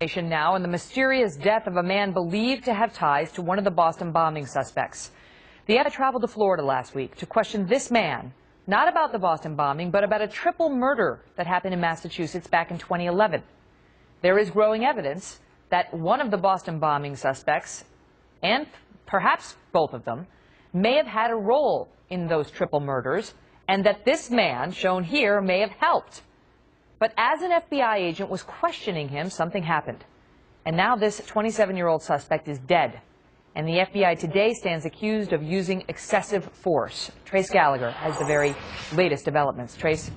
Now, and the mysterious death of a man believed to have ties to one of the Boston bombing suspects. The FBI traveled to Florida last week to question this man, not about the Boston bombing, but about a triple murder that happened in Massachusetts back in 2011. There is growing evidence that one of the Boston bombing suspects, and perhaps both of them, may have had a role in those triple murders, and that this man, shown here, may have helped. But as an FBI agent was questioning him, something happened. And now this 27-year-old suspect is dead. And the FBI today stands accused of using excessive force. Trace Gallagher has the very latest developments. Trace?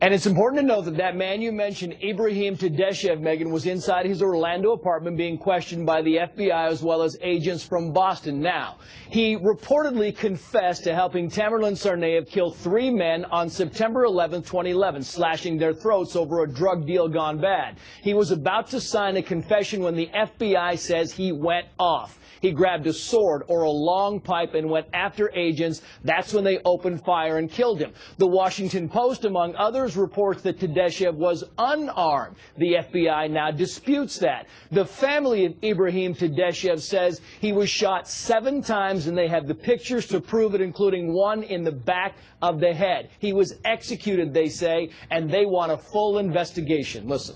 And it's important to note that that man you mentioned, Ibragim Todashev, Megan, was inside his Orlando apartment being questioned by the FBI as well as agents from Boston. Now, he reportedly confessed to helping Tamerlan Tsarnaev kill 3 men on September 11, 2011, slashing their throats over a drug deal gone bad. He was about to sign a confession when the FBI says he went off. He grabbed a sword or a long pipe and went after agents. That's when they opened fire and killed him. The Washington Post, among others, reports that Todashev was unarmed. The FBI now disputes that. The family of Ibragim Todashev says he was shot 7 times, and they have the pictures to prove it, including one in the back of the head. He was executed, they say, and they want a full investigation. Listen.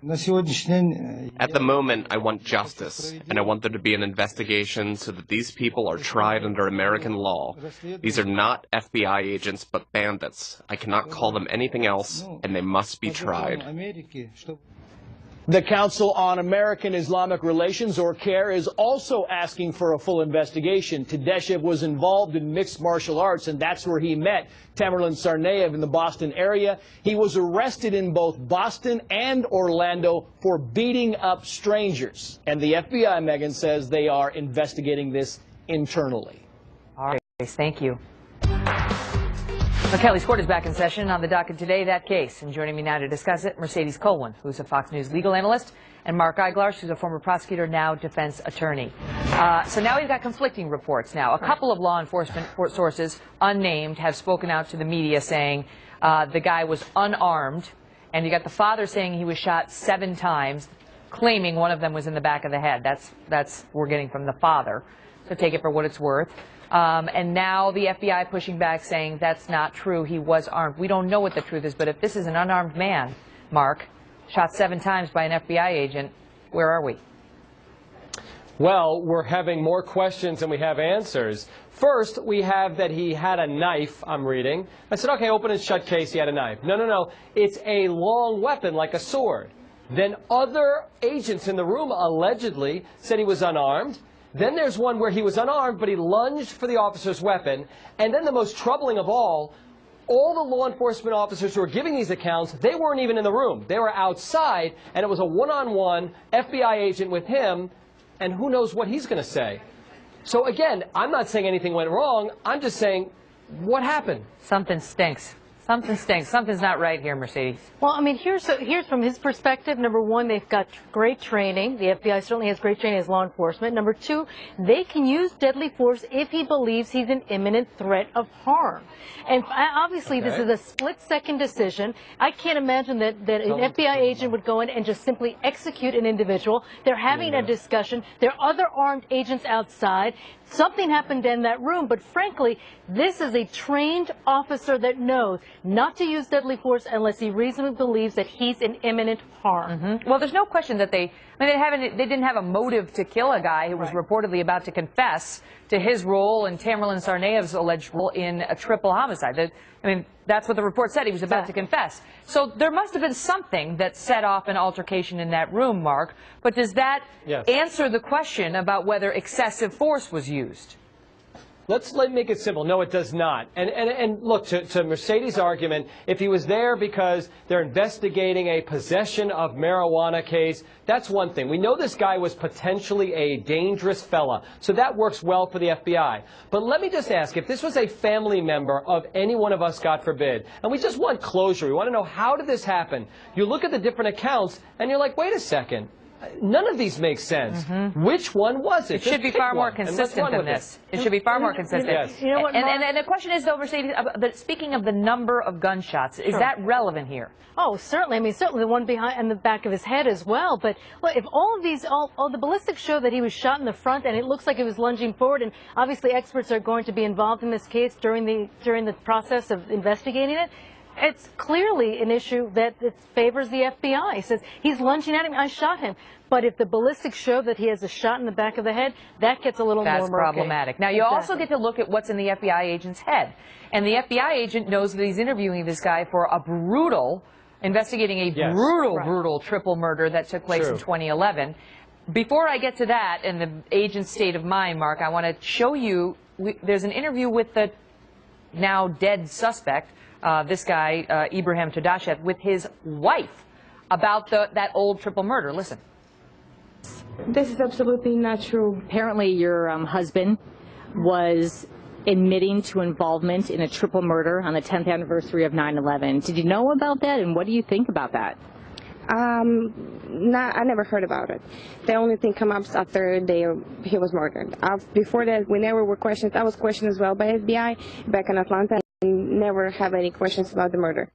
At the moment, I want justice, and I want there to be an investigation so that these people are tried under American law. These are not FBI agents, but bandits. I cannot call them anything else, and they must be tried. The Council on American Islamic Relations, or CAIR, is also asking for a full investigation. Todashev was involved in mixed martial arts, and that's where he met Tamerlan Tsarnaev in the Boston area. He was arrested in both Boston and Orlando for beating up strangers. And the FBI, Megan, says they are investigating this internally. All right, thank you. Kelly's Court is back in session. On the docket today, that case. And joining me now to discuss it, Mercedes Colwin, who's a Fox News legal analyst, and Mark Eiglarz, who's a former prosecutor, now defense attorney. So now we've got conflicting reports now. A couple of law enforcement sources, unnamed, have spoken out to the media saying the guy was unarmed. And you got the father saying he was shot 7 times, claiming one of them was in the back of the head. That's we're getting from the father. So take it for what it's worth. And now the FBI pushing back, saying that's not true. He was armed. We don't know what the truth is, but if this is an unarmed man, Mark, shot 7 times by an FBI agent, where are we? Well, we're having more questions than we have answers. First, we have that he had a knife, I'm reading. I said, okay, open and shut case, he had a knife. No. It's a long weapon, like a sword. Then other agents in the room allegedly said he was unarmed. Then there's one where he was unarmed, but he lunged for the officer's weapon. And then the most troubling of all the law enforcement officers who were giving these accounts, they weren't even in the room. They were outside, and it was a one-on-one FBI agent with him, and who knows what he's going to say. So again, I'm not saying anything went wrong. I'm just saying, what happened? Something stinks. Something stinks. Something's not right here, Mercedes. Well, I mean, here's from his perspective. Number one, they've got great training. The FBI certainly has great training as law enforcement. Number two, they can use deadly force if he believes he's an imminent threat of harm. And obviously, This is a split-second decision. I can't imagine that an FBI agent would go in and just simply execute an individual. They're having a discussion. There are other armed agents outside. Something happened in that room, but frankly, this is a trained officer that knows not to use deadly force unless he reasonably believes that he's in imminent harm. Well, there's no question that they didn't have a motive to kill a guy who was reportedly about to confess to his role and Tamerlan Tsarnaev's alleged role in a triple homicide. That's what the report said. He was about to confess. So there must have been something that set off an altercation in that room, Mark. But does that answer the question about whether excessive force was used? Let's make it simple. No, it does not. And look, to Mercedes' argument, if he was there because they're investigating a possession of marijuana case, that's one thing. We know this guy was potentially a dangerous fella, so that works well for the FBI. But let me just ask, if this was a family member of any one of us, God forbid, and we just want closure, we want to know how did this happen, you look at the different accounts and you're like, wait a second. None of these make sense. Which one was it? It should be far more consistent than this. It should be far more consistent. Yes. You know what, and the question is, though, Mercedes, speaking of the number of gunshots, is that relevant here? Oh, certainly. I mean, certainly the one behind and the back of his head as well. But look, if all of these, all the ballistics show that he was shot in the front, and it looks like he was lunging forward, and obviously experts are going to be involved in this case during the process of investigating it. It's clearly an issue that it favors the FBI. It says he's lunging at him. I shot him. But if the ballistics show that he has a shot in the back of the head, that gets a little more murky. That's problematic. Now, you also get to look at what's in the FBI agent's head. And the FBI agent knows that he's interviewing this guy for investigating a brutal triple murder that took place in 2011. Before I get to that and the agent's state of mind, Mark, I want to show you, there's an interview with the now dead suspect, this guy, Ibragim Todashev, with his wife about that old triple murder. Listen. This is absolutely not true. Apparently your husband was admitting to involvement in a triple murder on the 10th anniversary of 9/11. Did you know about that, and what do you think about that? I never heard about it. The only thing come up after he was murdered. Before that, we never were questioned. I was questioned as well by FBI back in Atlanta, and never have any questions about the murder.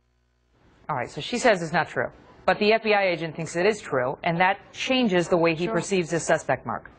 All right, so she says it's not true. But the FBI agent thinks it is true, and that changes the way he perceives this suspect, Mark.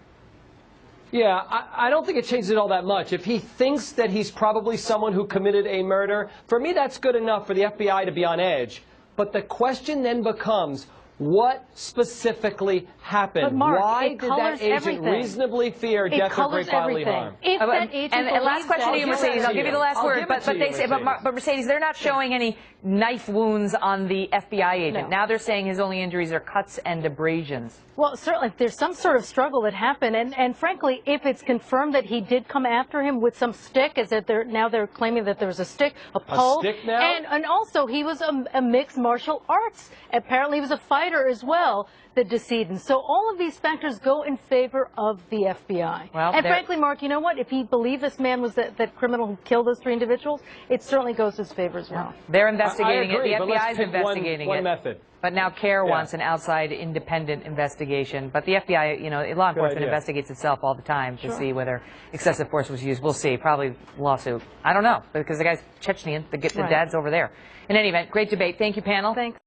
Yeah, I don't think it changes it all that much. If he thinks that he's probably someone who committed a murder, for me that's good enough for the FBI to be on edge. But the question then becomes, what specifically happened? But Mark, why did that agent reasonably fear death or great bodily harm? If that agent and last question to you, Mercedes. I'll give you the last word. But Mercedes, they're not showing any knife wounds on the FBI agent. No. Now they're saying his only injuries are cuts and abrasions. Well, certainly, if there's some sort of struggle that happened, and frankly, if it's confirmed that he did come after him with some stick, is that they're claiming that there was a stick, a pole, stick now? and also he was a mixed martial arts. Apparently, he was a fighter as well, the decedent. So all of these factors go in favor of the FBI. Well, and frankly, Mark, you know what? If he believed this man was that criminal who killed those 3 individuals, it certainly goes to his favor as well. They're investigating I agree, it. The but let's FBI is pick investigating one it. method. But now CARE wants an outside independent investigation. But the FBI, law enforcement investigates itself all the time to see whether excessive force was used. We'll see. Probably lawsuit. I don't know, because the guy's Chechenian. The dad's over there. In any event, great debate. Thank you, panel. Thanks.